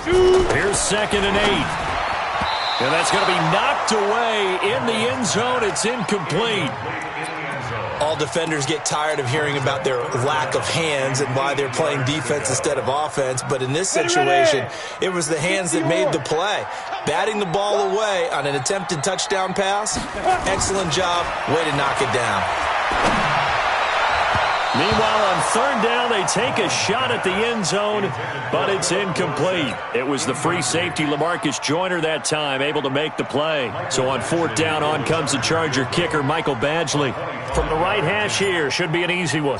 Here's 2nd and 8. And that's going to be knocked away in the end zone. It's incomplete. All defenders get tired of hearing about their lack of hands and why they're playing defense instead of offense. But in this situation, it was the hands that made the play. Batting the ball away on an attempted touchdown pass. Excellent job. Way to knock it down. Meanwhile, on 3rd down, they take a shot at the end zone, but it's incomplete. It was the free safety, LaMarcus Joyner, that time, able to make the play. So on 4th down, on comes the Charger kicker, Michael Badgley. From the right hash here, should be an easy one.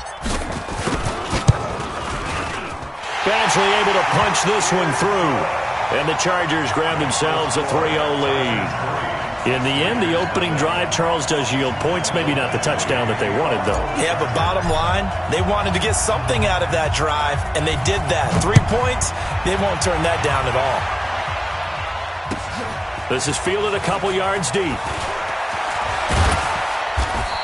Badgley able to punch this one through. And the Chargers grab themselves a 3-0 lead. In the end, the opening drive, Charles, does yield points. Maybe not the touchdown that they wanted, though. Yeah, but bottom line, they wanted to get something out of that drive, and they did that. 3 points, they won't turn that down at all. This is fielded a couple yards deep.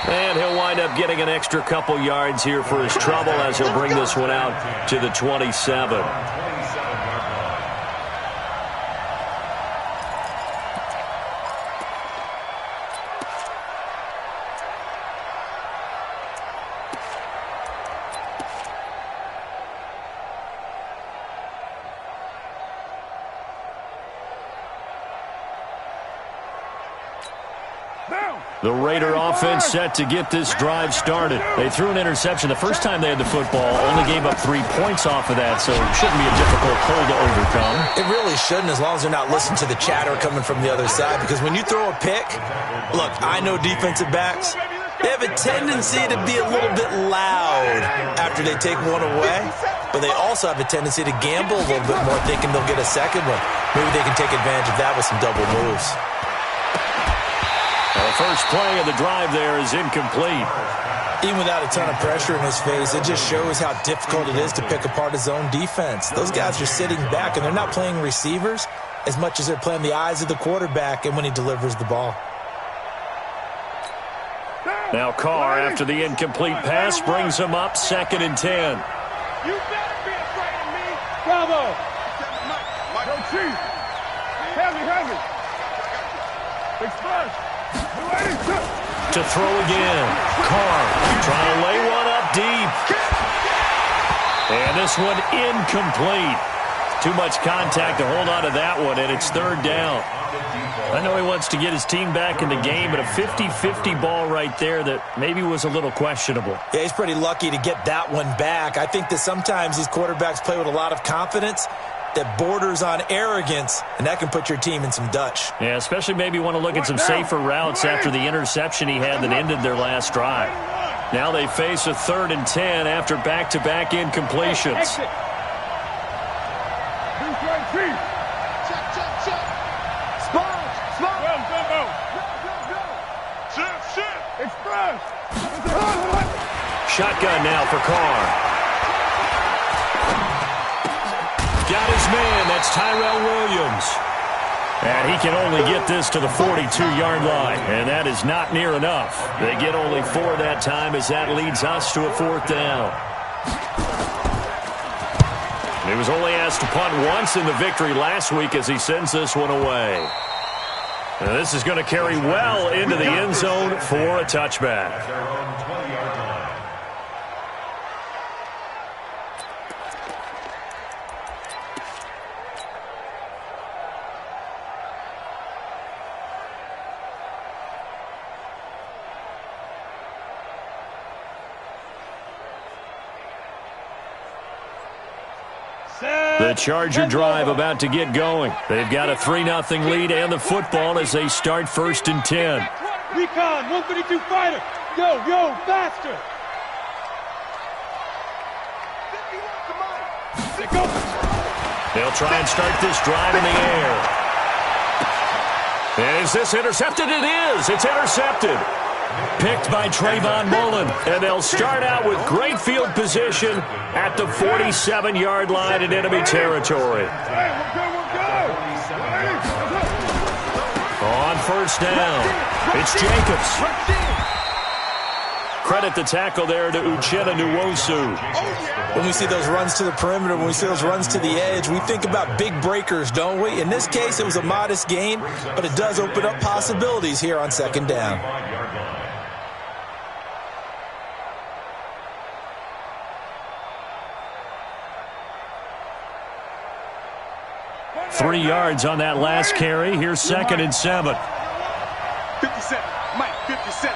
And he'll wind up getting an extra couple yards here for his trouble as he'll bring this one out to the 27. The Raider offense set to get this drive started. They threw an interception the first time they had the football, only gave up 3 points off of that, so it shouldn't be a difficult hole to overcome. It really shouldn't, as long as they're not listening to the chatter coming from the other side, because when you throw a pick, look, I know defensive backs, they have a tendency to be a little bit loud after they take one away, but they also have a tendency to gamble a little bit more, thinking they'll get a second one. Maybe they can take advantage of that with some double moves. The first play of the drive there is incomplete. Even without a ton of pressure in his face, it just shows how difficult it is to pick apart his own defense. Those guys are sitting back, and they're not playing receivers as much as they're playing the eyes of the quarterback and when he delivers the ball. Now Carr, after the incomplete pass, brings him up 2nd and 10. You better be afraid of me. Bravo. Go Chief. Heavy. Express. To throw again. Carr trying to lay one up deep. And this one incomplete. Too much contact to hold on to that one, and it's 3rd down. I know he wants to get his team back in the game, but a 50-50 ball right there that maybe was a little questionable. Yeah, he's pretty lucky to get that one back. I think that sometimes these quarterbacks play with a lot of confidence that borders on arrogance, and that can put your team in some Dutch. Yeah, especially maybe want to look at some safer routes after the interception he had that ended their last drive. Now they face a 3rd and 10 after back-to-back incompletions. Shotgun now for Carr. Got his man. That's Tyrell Williams. And he can only get this to the 42-yard line. And that is not near enough. They get only 4 that time as that leads us to a 4th down. He was only asked to punt once in the victory last week as he sends this one away. And this is going to carry well into the end zone for a touchback. The Charger drive about to get going. They've got a 3-0 lead and the football as they start 1st and 10. Recon, 132 fighter. Yo, faster. They'll try and start this drive in the air. Is this intercepted? It is. It's intercepted. Picked by Trayvon Mullen. And they'll start out with great field position at the 47-yard line in enemy territory. On 1st down, it's Jacobs. credit the tackle there to Uchenna Nwosu. When we see those runs to the perimeter, when we see those runs to the edge, we think about big breakers, don't we? In this case, it was a modest gain, but it does open up possibilities here on second down. Three yards on that last carry. Here's 2nd and 7. 57. Mike, 57.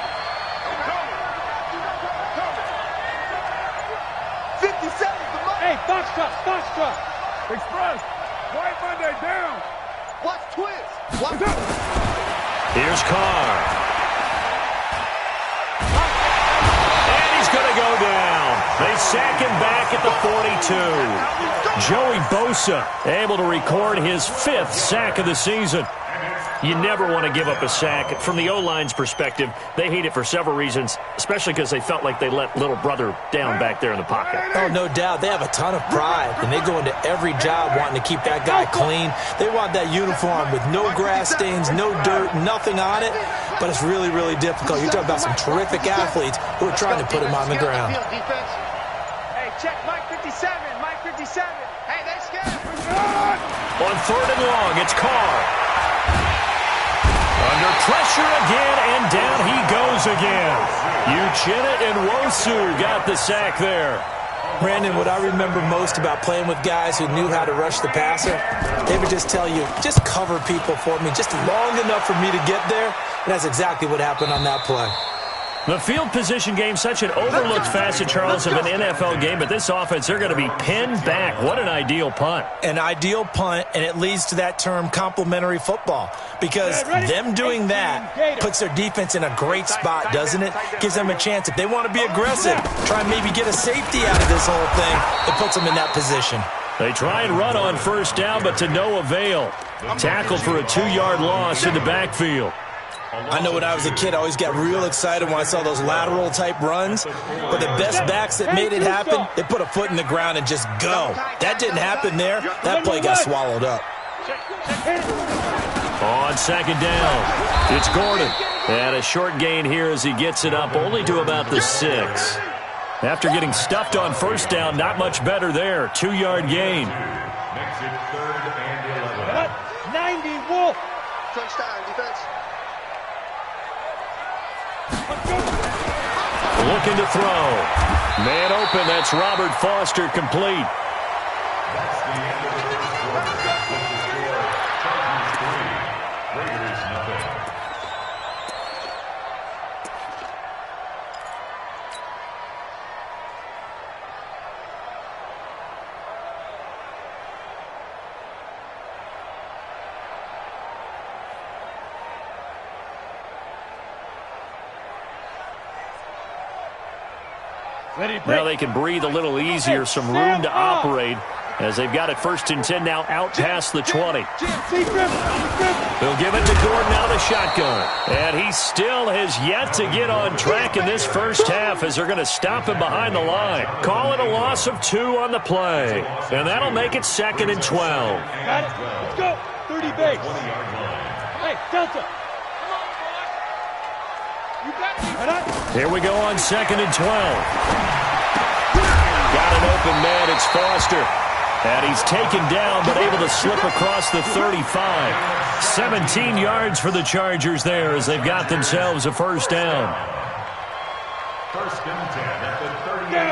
57 the Mike. Hey, Foxtrot. Express. White Monday down. Watch twist. Watch up. Here's Carr. And he's going to go down. They sack him back at the 42. Joey Bosa able to record his 5th sack of the season. You never want to give up a sack. From the O-line's perspective, they hate it for several reasons, especially because they felt like they let little brother down back there in the pocket. Oh, no doubt. They have a ton of pride, and they go into every job wanting to keep that guy clean. They want that uniform with no grass stains, no dirt, nothing on it, but it's really, really difficult. You're talking about some terrific athletes who are trying to put him on the ground. Hey, check Mike 57. Mike 57. Hey, they scared. On 3rd and long, it's Carr. Under pressure again, and down he goes again. Uchenna Nwosu got the sack there. Brandon, what I remember most about playing with guys who knew how to rush the passer, they would just tell you, just cover people for me, just long enough for me to get there. And that's exactly what happened on that play. The field position game, such an overlooked facet, Charles, of an NFL game, but this offense, they're going to be pinned back. What an ideal punt. An ideal punt, and it leads to that term complementary football, because them doing that puts their defense in a great spot, doesn't it? Gives them a chance. If they want to be aggressive, try and maybe get a safety out of this whole thing, it puts them in that position. They try and run on 1st down, but to no avail. Tackled for a 2-yard loss in the backfield. I know when I was a kid, I always got real excited when I saw those lateral-type runs. But the best backs that made it happen, they put a foot in the ground and just go. That didn't happen there. That play got swallowed up. On 2nd down, it's Gordon. And a short gain here as he gets it up only to about the 6. After getting stuffed on 1st down, not much better there. 2-yard gain. Makes it 3rd and 11. 90 Wolf. Touchdown defense. Looking to throw. Man open, that's Robert Foster, complete. That's the end of the first quarter. Raiders 0. Now they can breathe a little easier, some room to operate as they've got it 1st and 10 now out past the 20. They'll give it to Gordon out of the shotgun. And he still has yet to get on track in this first half as they're going to stop him behind the line. Call it a loss of 2 on the play. And that'll make it 2nd and 12. Got it. Let's go. 30 base. Hey, Delta. Here we go on 2nd and 12. Got an open man, it's Foster. And he's taken down, but able to slip across the 35. 17 yards for the Chargers there as they've got themselves a 1st down. 1st and 10 at the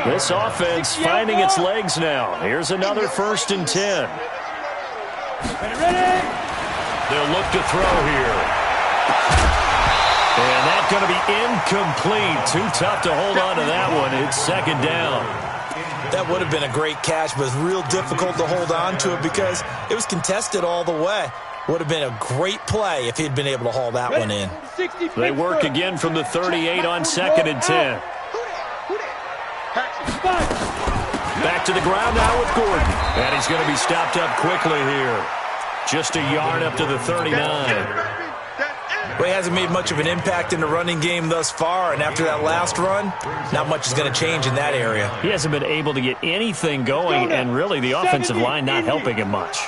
38. This offense finding its legs now. Here's another 1st and 10. Ready? They'll look to throw here. And that's going to be incomplete. Too tough to hold on to that one. It's 2nd down. That would have been a great catch, but it's real difficult to hold on to it because it was contested all the way. Would have been a great play if he'd been able to haul that one in. They work again from the 38 on 2nd and 10. Back to the ground now with Gordon. And he's going to be stopped up quickly here. Just a yard up to the 39. Well, he hasn't made much of an impact in the running game thus far, and after that last run, not much is going to change in that area. He hasn't been able to get anything going, and really the offensive line not helping him much.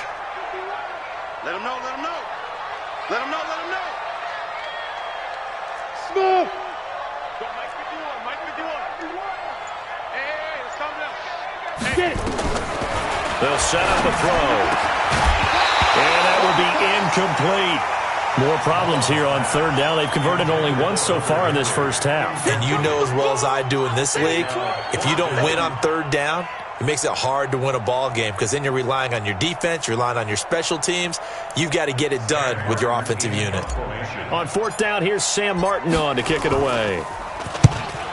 Let him know, let him know. Let him know, let him know. Smooth. Mike 51, Mike 51. They'll set up a throw. And that will be incomplete. More problems here on third down. They've converted only once so far in this first half. And you know as well as I do in this league, if you don't win on third down, it makes it hard to win a ball game because then you're relying on your defense, you're relying on your special teams. You've got to get it done with your offensive unit. On fourth down, here's Sam Martin on to kick it away.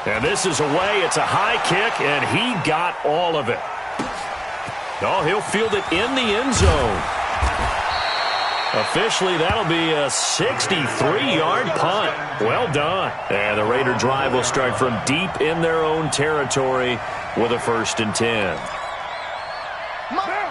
And this is away. It's a high kick, and he got all of it. Oh, he'll field it in the end zone. Officially, that'll be a 63-yard punt. Well done. And the Raider drive will start from deep in their own territory with a 1st and 10.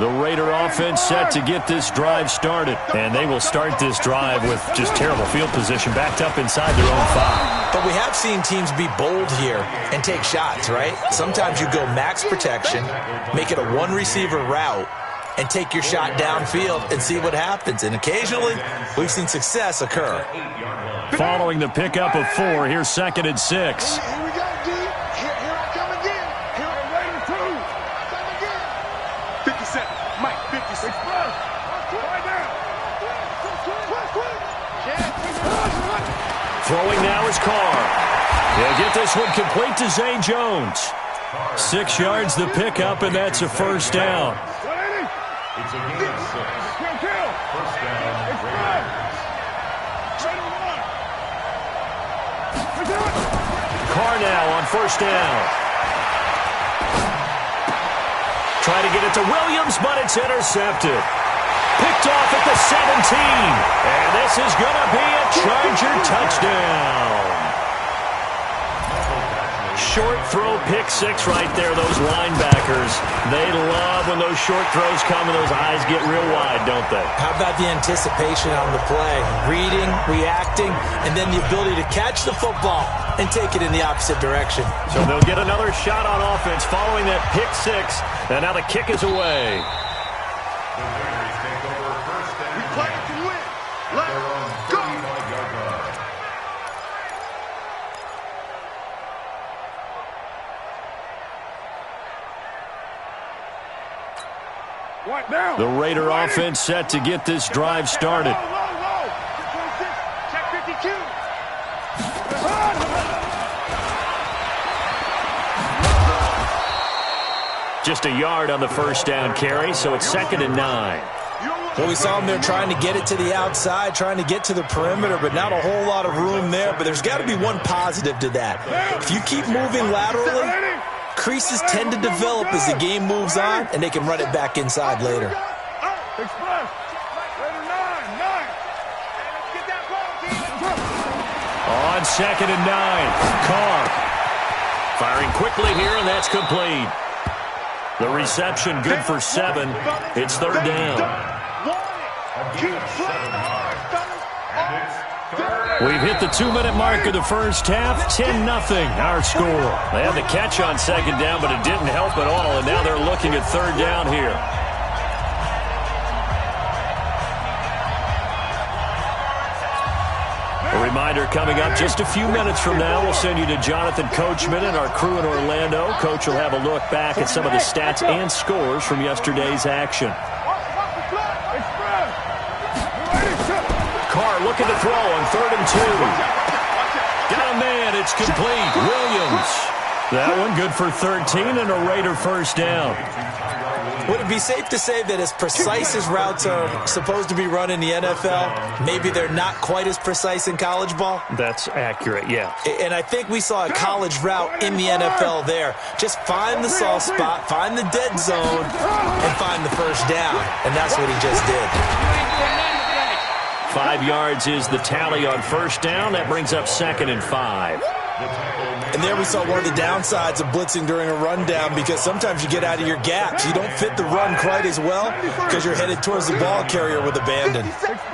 The Raider offense set to get this drive started. And they will start this drive with just terrible field position, backed up inside their own 5. But we have seen teams be bold here and take shots, right? Sometimes you go max protection, make it a one-receiver route, and take your shot downfield and see what happens. And occasionally, we've seen success occur. Following the pickup of 4, here's 2nd and 6. Here we go, D. Here I come again. Here I Raider 2. Come again. 57. Mike, 56. Right now. Throwing now is Carr. He'll get this one complete to Zay Jones. 6 yards the pickup, and that's a 1st down. It's a game of 6. First down, Carr now on 1st down. Try to get it to Williams, but it's intercepted. Picked off at the 17. And this is going to be a Charger touchdown. Short throw, pick 6 right there, those linebackers. They love when those short throws come and those eyes get real wide, don't they? How about the anticipation on the play? Reading, reacting, and then the ability to catch the football and take it in the opposite direction. So they'll get another shot on offense following that pick 6, and now the kick is away. We play to win. Let's go. The Raider offense set to get this drive started. Check 52. Just a yard on the 1st down carry, so it's 2nd and 9. Well, we saw them there trying to get it to the outside, trying to get to the perimeter, but not a whole lot of room there. But there's got to be one positive to that. If you keep moving laterally, creases tend to develop as the game moves on, and they can run it back inside later. On 2nd and 9, Carr firing quickly here, and that's complete. The reception good for 7. It's 3rd down. We've hit the 2-minute mark of the first half. 10-0 our score. They had the catch on 2nd down, but it didn't help at all, and now they're looking at 3rd down here. A reminder coming up just a few minutes from now, we'll send you to Jonathan Coachman and our crew in Orlando. Coach will have a look back at some of the stats and scores from yesterday's action. Carr looking to throw on 3rd and 2. Got a man, it's complete. Williams. That one good for 13 and a Raider 1st down. Would it be safe to say that as precise as routes are supposed to be run in the NFL, maybe they're not quite as precise in college ball? That's accurate, yeah. And I think we saw a college route in the NFL there. Just find the soft spot, find the dead zone, and find the 1st down. And that's what he just did. 5 yards is the tally on 1st down. That brings up 2nd and 5. And there we saw one of the downsides of blitzing during a rundown, because sometimes you get out of your gaps. You don't fit the run quite as well because you're headed towards the ball carrier with abandon. 50 seconds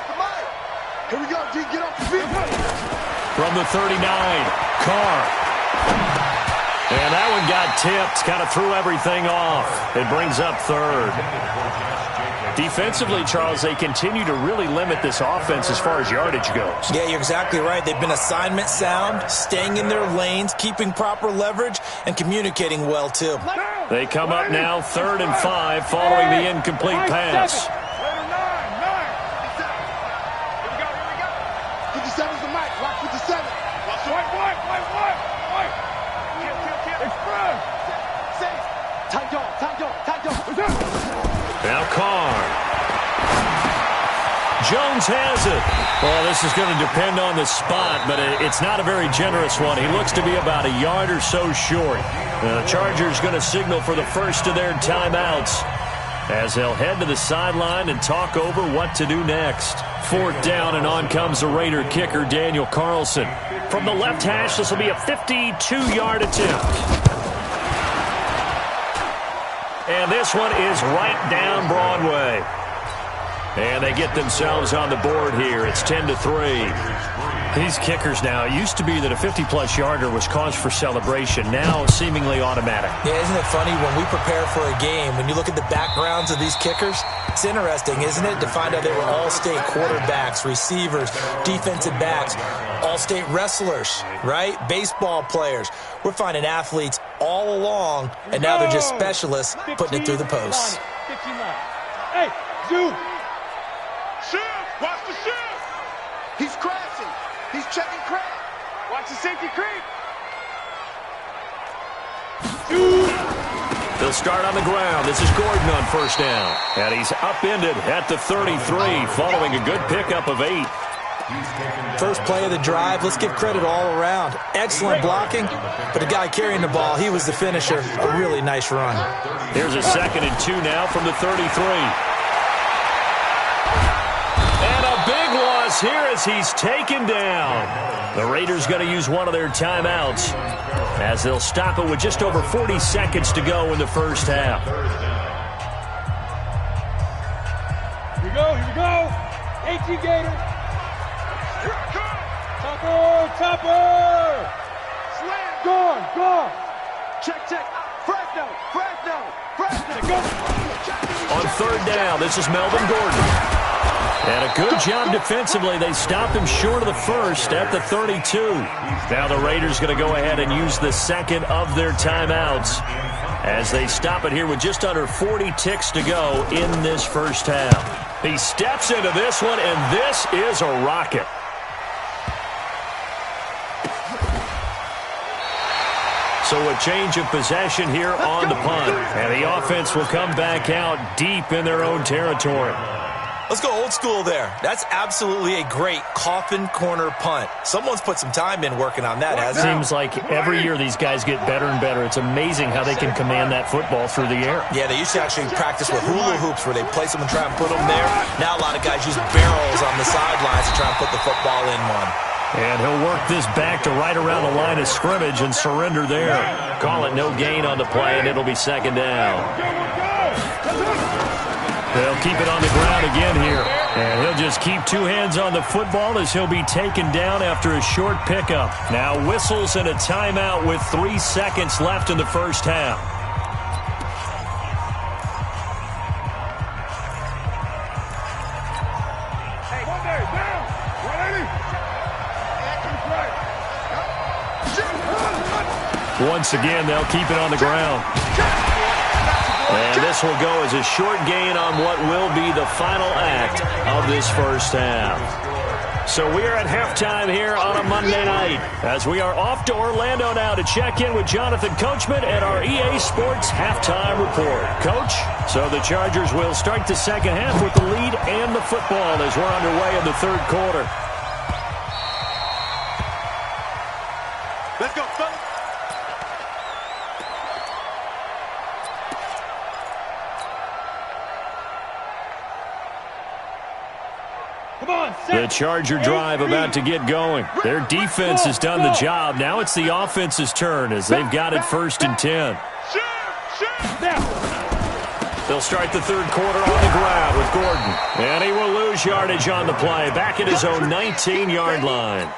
to Mike. Here we go, G. Get off the field. From the 39, Carr. And that one got tipped. Kind of threw everything off. It brings up 3rd. Defensively, Charles, they continue to really limit this offense as far as yardage goes. Yeah, you're exactly right. They've been assignment sound, staying in their lanes, keeping proper leverage, and communicating well, too. They come up now 3rd and 5 following the incomplete pass. 57's the mic. Watch 57. Now Carr. Jones has it. Well, this is going to depend on the spot, but it's not a very generous one. He looks to be about a yard or so short. The Chargers going to signal for the first of their timeouts as they'll head to the sideline and talk over what to do next. 4th down, and on comes the Raider kicker, Daniel Carlson. From the left hash, this will be a 52-yard attempt. And this one is right down Broadway. And they get themselves on the board here. It's 10-3. These kickers now, it used to be that a 50-plus yarder was cause for celebration. Now seemingly automatic. Yeah, isn't it funny when we prepare for a game, when you look at the backgrounds of these kickers, it's interesting, isn't it, to find out they were all-state quarterbacks, receivers, defensive backs, all-state wrestlers, right? Baseball players. We're finding athletes all along, and now they're just specialists putting it through the posts. 15 line. Hey, Zoo! Shift! Watch the shift! He's crashing. He's checking crack. Watch the safety creep. They'll start on the ground. This is Gordon on 1st down. And he's upended at the 33 following a good pickup of 8. First play of the drive, let's give credit all around. Excellent blocking, but the guy carrying the ball, he was the finisher. A really nice run. Here's a 2nd and 2 now from the 33. And a big loss here as he's taken down. The Raiders going to use one of their timeouts as they'll stop it with just over 40 seconds to go in the first half. Here we go. 18 Gators. Topper! Slam! Gone! Check. Fresno! Go! On 3rd down, this is Melvin Gordon. And a good job defensively. They stopped him short of the first at the 32. Now the Raiders going to go ahead and use the 2nd of their timeouts as they stop it here with just under 40 ticks to go in this first half. He steps into this one, and this is a rocket. So a change of possession here on the punt. And the offense will come back out deep in their own territory. Let's go old school there. That's absolutely a great coffin corner punt. Someone's put some time in working on that, hasn't it? Seems like every year these guys get better and better. It's amazing how they can command that football through the air. Yeah, they used to actually practice with hula hoops where they place them and try and put them there. Now a lot of guys use barrels on the sidelines to try and put the football in one. And he'll work this back to right around the line of scrimmage and surrender there. Call it no gain on the play, and it'll be 2nd down. They'll keep it on the ground again here. And he'll just keep 2 hands on the football as he'll be taken down after a short pickup. Now whistles and a timeout with 3 seconds left in the first half. Once again, they'll keep it on the ground. And this will go as a short gain on what will be the final act of this first half. So we are at halftime here on a Monday night as we are off to Orlando now to check in with Jonathan Coachman at our EA Sports Halftime Report. Coach, so the Chargers will start the second half with the lead and the football as we're underway in the 3rd quarter. Let's go, fellas. The Charger drive about to get going. Their defense has done the job. Now it's the offense's turn as they've got it 1st and 10. They'll start the 3rd quarter on the ground with Gordon. And he will lose yardage on the play, back at his own 19-yard line.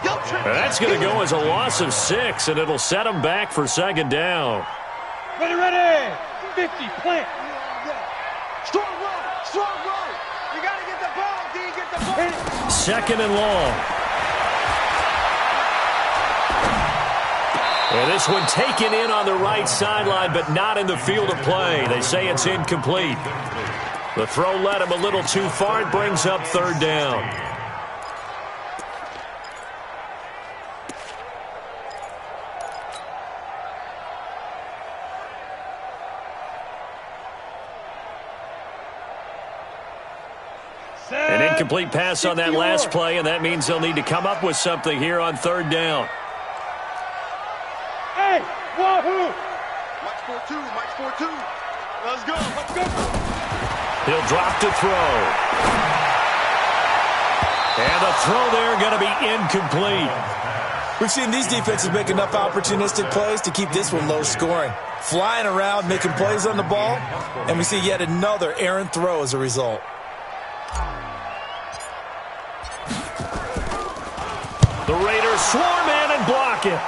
That's going to go as a loss of 6, and it'll set him back for 2nd down. Ready. 50, plant. Strong run. 2nd and long. And this one taken in on the right sideline, but not in the field of play. They say it's incomplete. The throw led him a little too far. It brings up 3rd down. An incomplete pass on that last play, and that means they'll need to come up with something here on 3rd down. Hey, wahoo! Mike's 4-2, Mike's 4-2. Let's go, let's go. He'll drop to throw. And the throw there going to be incomplete. We've seen these defenses make enough opportunistic plays to keep this one low scoring. Flying around, making plays on the ball, and we see yet another errant throw as a result. The Raiders swarm in and block it.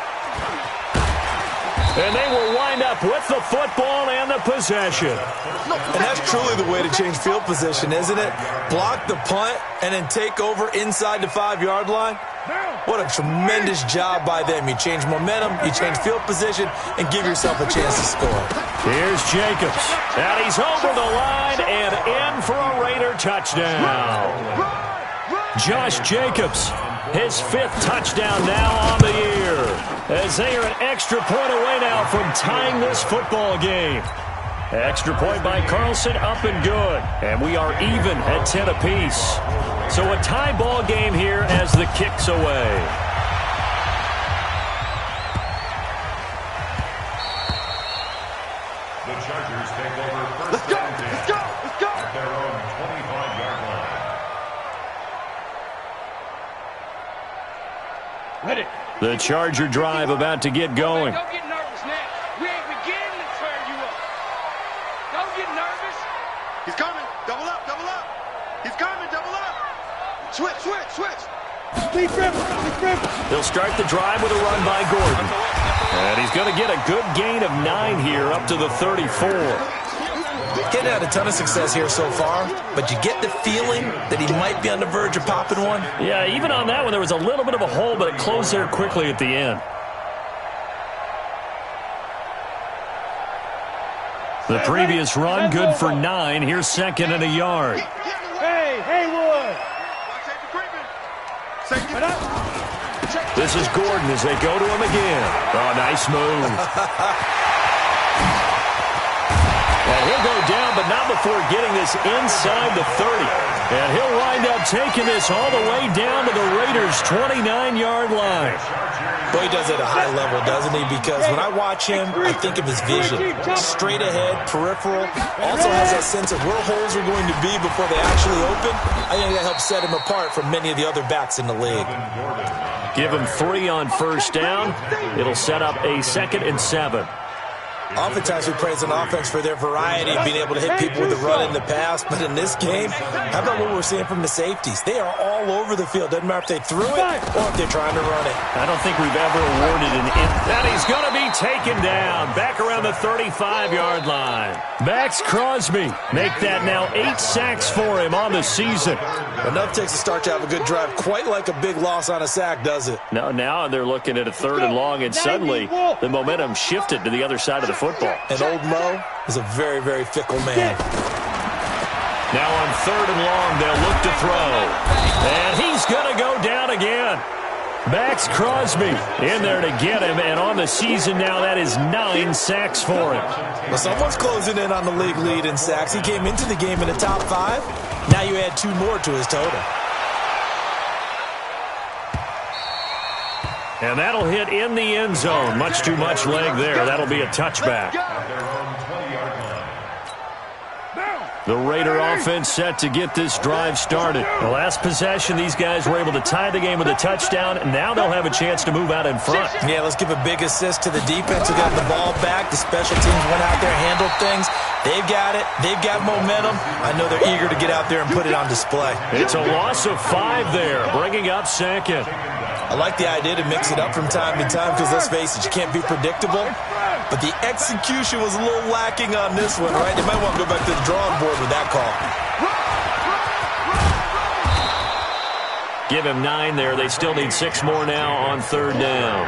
And they will wind up with the football and the possession. And that's truly the way to change field position, isn't it? Block the punt and then take over inside the 5-yard line. What a tremendous job by them. You change momentum, you change field position, and give yourself a chance to score. Here's Jacobs. And he's over the line and in for a Raider touchdown. Josh Jacobs, his 5th touchdown now on the year, as they are an extra point away now from tying this football game. Extra point by Carlson, up and good. And we are even at 10 apiece. So a tie ball game here as the kick's away. The Chargers take over first. Let's go, let's go, let's go. At their own 25-yard line. Ready. The Charger drive about to get going. Don't get nervous now. We ain't beginning to turn you up. Don't get nervous. He's coming. Double up, double up. He's coming, double up. Switch, switch, switch. Deep river, deep river. They'll start the drive with a run by Gordon. And he's going to get a good gain of 9 here up to the 34. Getting had a ton of success here so far, but you get the feeling that he might be on the verge of popping one. Yeah, even on that one, there was a little bit of a hole, but it closed there quickly at the end. The previous run, good for 9. Here's 2nd and a yard. Hey, Haywood. This is Gordon as they go to him again. Oh, nice move. And he'll go down, but not before getting this inside the 30. And he'll wind up taking this all the way down to the Raiders' 29-yard line. But he does it at a high level, doesn't he? Because when I watch him, I think of his vision. Straight ahead, peripheral. Also has that sense of where holes are going to be before they actually open. I think that helps set him apart from many of the other backs in the league. Give him 3 on first down. It'll set up a 2nd and 7. Oftentimes we praise an offense for their variety of being able to hit people with the run in the pass, but in this game, how about what we're seeing from the safeties? They are all over the field. Doesn't matter if they threw it or if they're trying to run it. I don't think we've ever awarded an that he's going to be taken down back around the 35-yard line. Max Crosby make that now 8 sacks for him on the season. Enough takes to start to have a good drive, quite like a big loss on a sack, does it? No, now they're looking at a 3rd and long, and suddenly the momentum shifted to the other side of the football. And old Mo is a very, very fickle man. Now on 3rd and long, they'll look to throw. And he's going to go down again. Max Crosby in there to get him, and on the season now, that is 9 sacks for him. Well, someone's closing in on the league lead in sacks. He came into the game in the top 5. Now you add 2 more to his total. And that'll hit in the end zone. Much too much leg there. That'll be a touchback. The Raider offense set to get this drive started. The last possession, these guys were able to tie the game with a touchdown, and now they'll have a chance to move out in front. Yeah, let's give a big assist to the defense who got the ball back. The special teams went out there and handled things. They've got it. They've got momentum. I know they're eager to get out there and put it on display. It's a loss of 5 there, bringing up 2nd. I like the idea to mix it up from time to time because, let's face it, you can't be predictable. But the execution was a little lacking on this one, right? They might want to go back to the drawing board with that call. Give him 9 there. They still need 6 more now on 3rd down.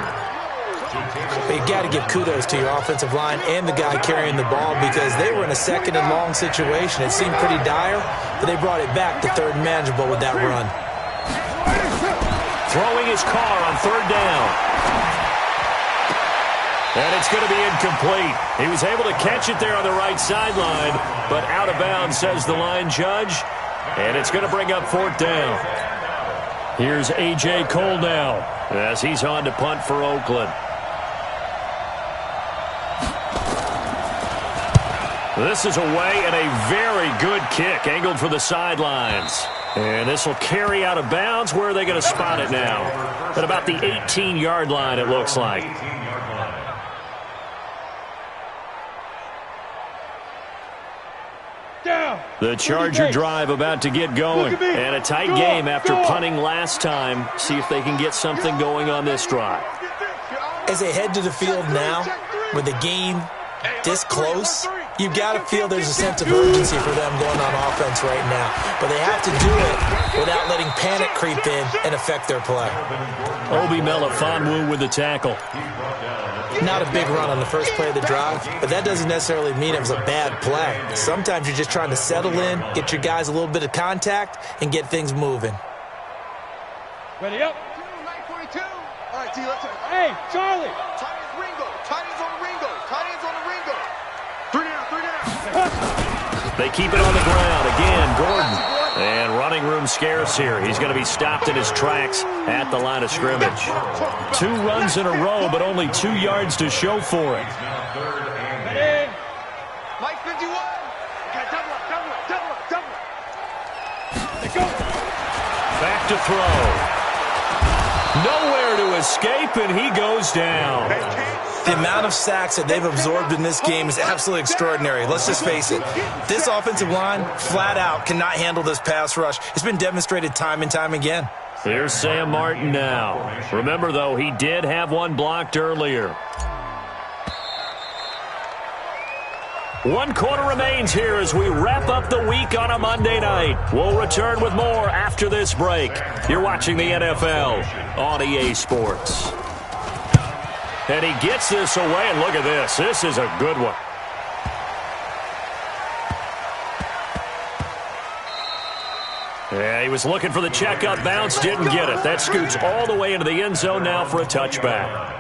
But you got to give kudos to your offensive line and the guy carrying the ball because they were in a 2nd and long situation. It seemed pretty dire, but they brought it back to 3rd and manageable with that run. Throwing his car on 3rd down. And it's going to be incomplete. He was able to catch it there on the right sideline, but out of bounds, says the line judge. And it's going to bring up 4th down. Here's A.J. Cole now as he's on to punt for Oakland. This is away and a very good kick angled for the sidelines. And this will carry out of bounds. Where are they going to spot it now? At about the 18-yard line, it looks like. The Charger drive about to get going. And a tight game after punting last time. See if they can get something going on this drive. As they head to the field now, with the game this close, you've got to feel there's a sense of urgency for them going on offense right now. But they have to do it without letting panic creep in and affect their play. Obi Melifonwu with the tackle. Not a big run on the first play of the drive, but that doesn't necessarily mean it was a bad play. Sometimes you're just trying to settle in, get your guys a little bit of contact, and get things moving. Ready up. 942. All right, T, let's Hey, Charlie. Tight ends Ringo. Tight ends on the Ringo. Tight ends on the Ringo. 3 down. They keep it on the ground. Again, Gordon. And running room scarce here. He's going to be stopped in his tracks at the line of scrimmage. 2 runs in a row, but only 2 yards to show for it. Mike 51. Okay, double up. Let's go. Back to throw. Nowhere to escape, and he goes down. The amount of sacks that they've absorbed in this game is absolutely extraordinary. Let's just face it. This offensive line, flat out, cannot handle this pass rush. It's been demonstrated time and time again. Here's Sam Martin now. Remember, though, he did have one blocked earlier. 1 quarter remains here as we wrap up the week on a Monday night. We'll return with more after this break. You're watching the NFL on EA Sports. And he gets this away, and look at this. This is a good one. Yeah, he was looking for the checkup bounce, didn't get it. That scoots all the way into the end zone now for a touchback.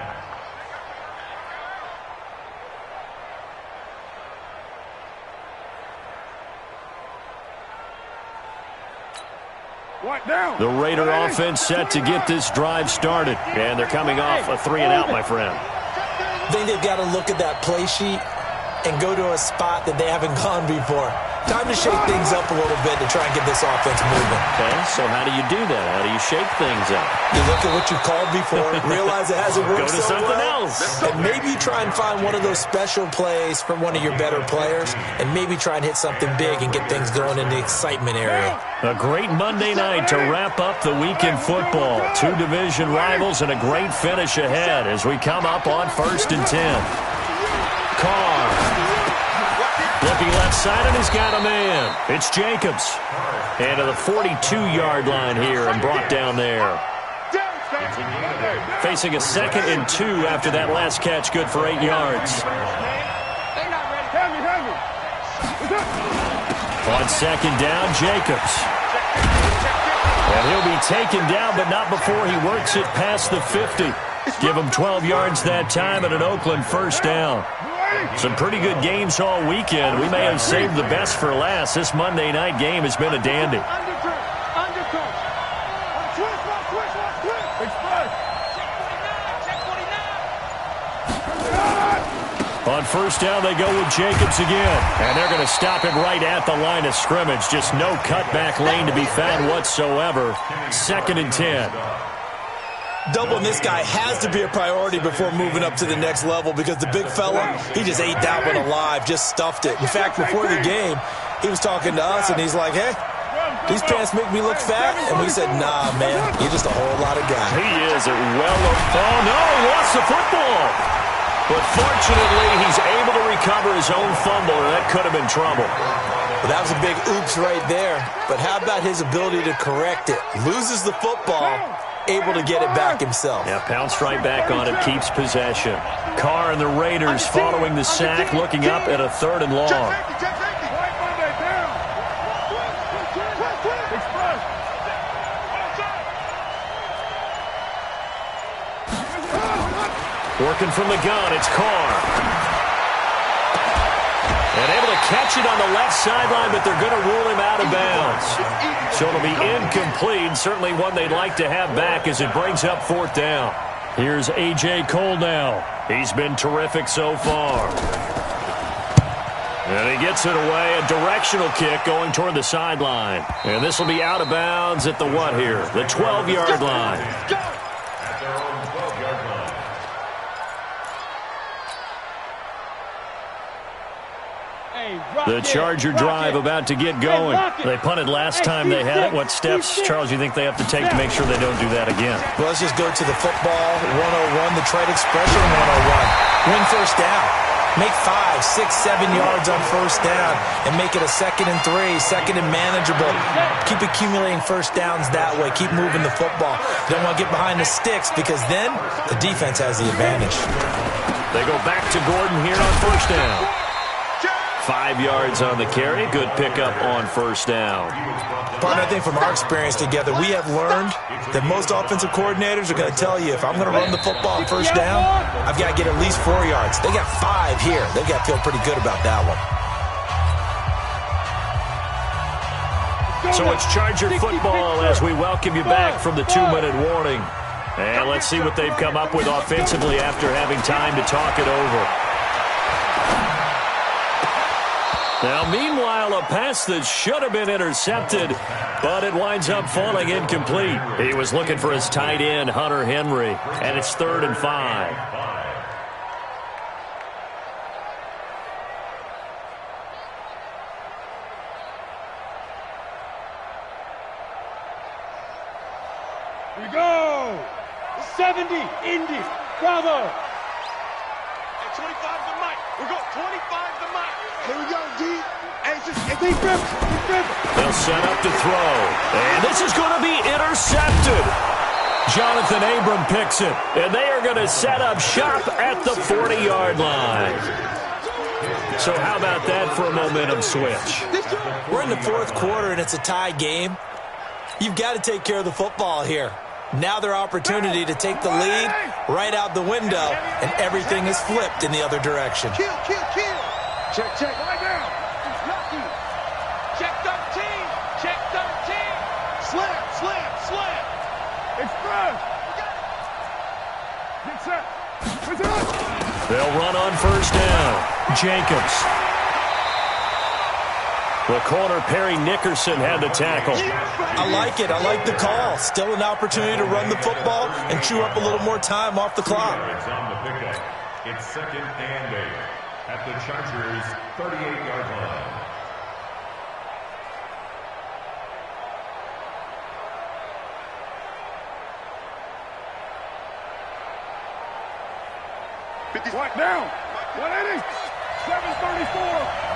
The Raider offense set to get this drive started. And they're coming off a 3-and-out, my friend. I think they've got to look at that play sheet and go to a spot that they haven't gone before. Time to shake things up a little bit to try and get this offense moving. Okay, so how do you do that? How do you shake things up? You look at what you called before, realize it hasn't worked Go to so something well, else. and maybe try and find one of those special plays from one of your better players, and maybe try and hit something big and get things going in the excitement area. A great Monday night to wrap up the week in football. 2 division rivals and a great finish ahead as we come up on 1st and 10. Carr. Looking left side, and he's got a man. It's Jacobs. And to the 42-yard line here and brought down there. Facing a 2nd and 2 after that last catch, good for 8 yards. On 2nd down, Jacobs. And he'll be taken down, but not before he works it past the 50. Give him 12 yards that time and an Oakland 1st down. Some pretty good games all weekend. We may have saved the best for last. This Monday night game has been a dandy. On 1st down, they go with Jacobs again. And they're going to stop him right at the line of scrimmage. Just no cutback lane to be found whatsoever. 2nd and 10. Doubling this guy has to be a priority before moving up to the next level because the big fella, he just ate that one alive, just stuffed it. In fact, before the game, he was talking to us, and he's like, hey, these pants make me look fat? And we said, nah, man, you're just a whole lot of guy. He is a oh, no, he lost the football. But fortunately, he's able to recover his own fumble, and that could have been trouble. Well, that was a big oops right there. But how about his ability to correct it? Loses the football, able to get it back himself. Yeah, pounced right back on it, keeps possession. Carr and the Raiders following the sack, looking up at a 3rd and long. Working from the gun, it's Carr. And able to catch it on the left sideline, but they're going to rule him out of bounds. So it'll be incomplete, certainly one they'd like to have back as it brings up 4th down. Here's A.J. Cole now. He's been terrific so far. And he gets it away, a directional kick going toward the sideline. And this will be out of bounds at the what here? The 12-yard line. The Charger drive about to get going. They punted last time they had it. What steps, Charles, you think they have to take to make sure they don't do that again? Well, let's just go to the football 101, the trade expression 101. Win first down. Make 5, 6, 7 yards on first down and make it a 2nd and 3, 2nd and manageable. Keep accumulating first downs that way. Keep moving the football. You don't want to get behind the sticks because then the defense has the advantage. They go back to Gordon here on first down. 5 yards on the carry. Good pickup on first down. Partner, I think from our experience together, we have learned that most offensive coordinators are going to tell you, if I'm going to run the football on first down, I've got to get at least 4 yards. They got 5 here. They've got to feel pretty good about that one. So it's Charger football as we welcome you back from the 2-minute warning. And let's see what they've come up with offensively after having time to talk it over. Now, meanwhile, a pass that should have been intercepted, but it winds up falling incomplete. He was looking for his tight end, Hunter Henry, and it's 3rd and 5. Here we go. 70, Indy, Bravo. Hey, 25 to Mike. We're going 25 to Mike. Here we go, D. Hey, defense. They'll set up to throw. And this is going to be intercepted. Jonathan Abram picks it. And they are going to set up shop at the 40-yard line. So how about that for a momentum switch? We're in the 4th quarter, and it's a tie game. You've got to take care of the football here. Now their opportunity to take the lead right out the window, and everything is flipped in the other direction. Kill. Check. Right down. Lucky. Check 13. Check 13. Slam. Express. Get set. They'll run on first down. Jacobs. The corner, Perry Nickerson, had the tackle. I like it. I like the call. Still an opportunity to run the football and chew up a little more time off the clock. It's 2nd and 8 at the Chargers' 38-yard line. Right down. 180. 734.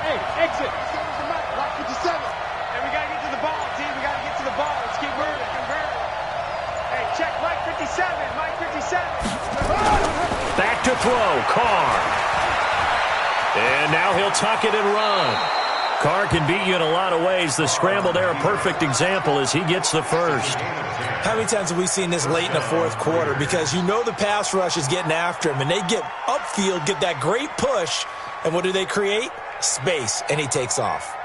Hey, exit. Lock 57. Hey, we got to get to the ball, team. We got to get to the ball. Let's keep moving. Convert. Hey, check Mike 57. Mike 57. Back to throw. Carr. And now he'll tuck it and run. Carr can beat you in a lot of ways. The scramble there, a perfect example as he gets the first. How many times have we seen this late in the 4th quarter? Because you know the pass rush is getting after him, and they get upfield, get that great push, and what do they create? Space, and he takes off.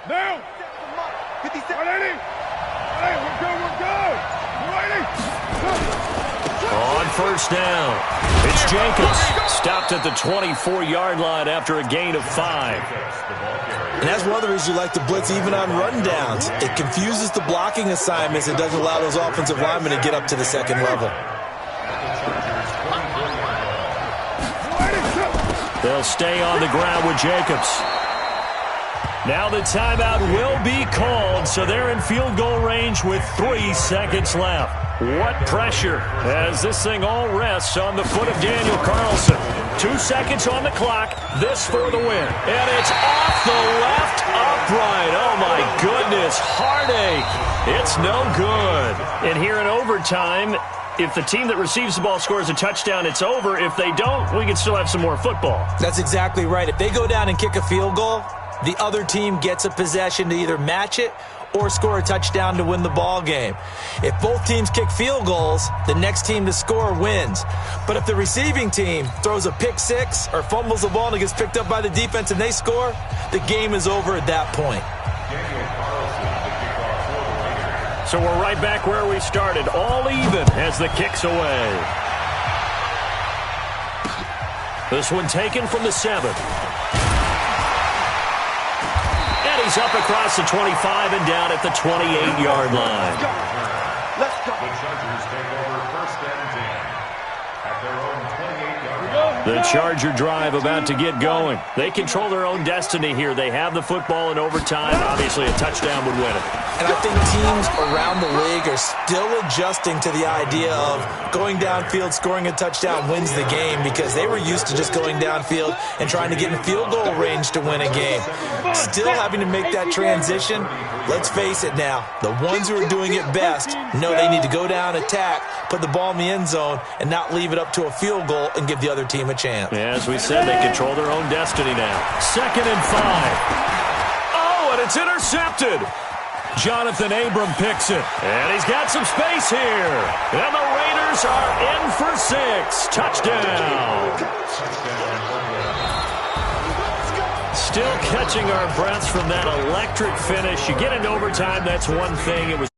Down. 57. 180. Hey, we're good. 180. On first down, it's Jacobs. Stopped at the 24-yard line after a gain of 5. And that's one of the reasons you like to blitz even on rundowns. It confuses the blocking assignments and doesn't allow those offensive linemen to get up to the 2nd level. They'll stay on the ground with Jacobs. Now the timeout will be called, so they're in field goal range with 3 seconds left. What pressure as this thing all rests on the foot of Daniel Carlson. 2 seconds on the clock. This for the win. And it's off the left upright. Oh, my goodness. Heartache. It's no good. And here in overtime, if the team that receives the ball scores a touchdown, it's over. If they don't, we can still have some more football. That's exactly right. If they go down and kick a field goal, the other team gets a possession to either match it or score a touchdown to win the ball game. If both teams kick field goals, the next team to score wins. But if the receiving team throws a pick six or fumbles the ball and it gets picked up by the defense and they score, the game is over at that point. So we're right back where we started, all even as the kick's away. This one taken from the 7. He's up across the 25 and down at the 28-yard line. Let's go. The Chargers take over 1st and 10 at their own 28-yard line. The Charger drive about to get going. They control their own destiny here. They have the football in overtime. Obviously, a touchdown would win it. And I think teams around the league are still adjusting to the idea of going downfield, scoring a touchdown wins the game, because they were used to just going downfield and trying to get in field goal range to win a game. Still having to make that transition. Let's face it now, the ones who are doing it best know they need to go down, attack, put the ball in the end zone, and not leave it up to a field goal and give the other team a chance. Yeah, as we said, they control their own destiny now. 2nd and 5. Oh, and it's intercepted. Jonathan Abram picks it. And he's got some space here. And the Raiders are in for 6. Touchdown. Still catching our breaths from that electric finish. You get into overtime, that's one thing. It was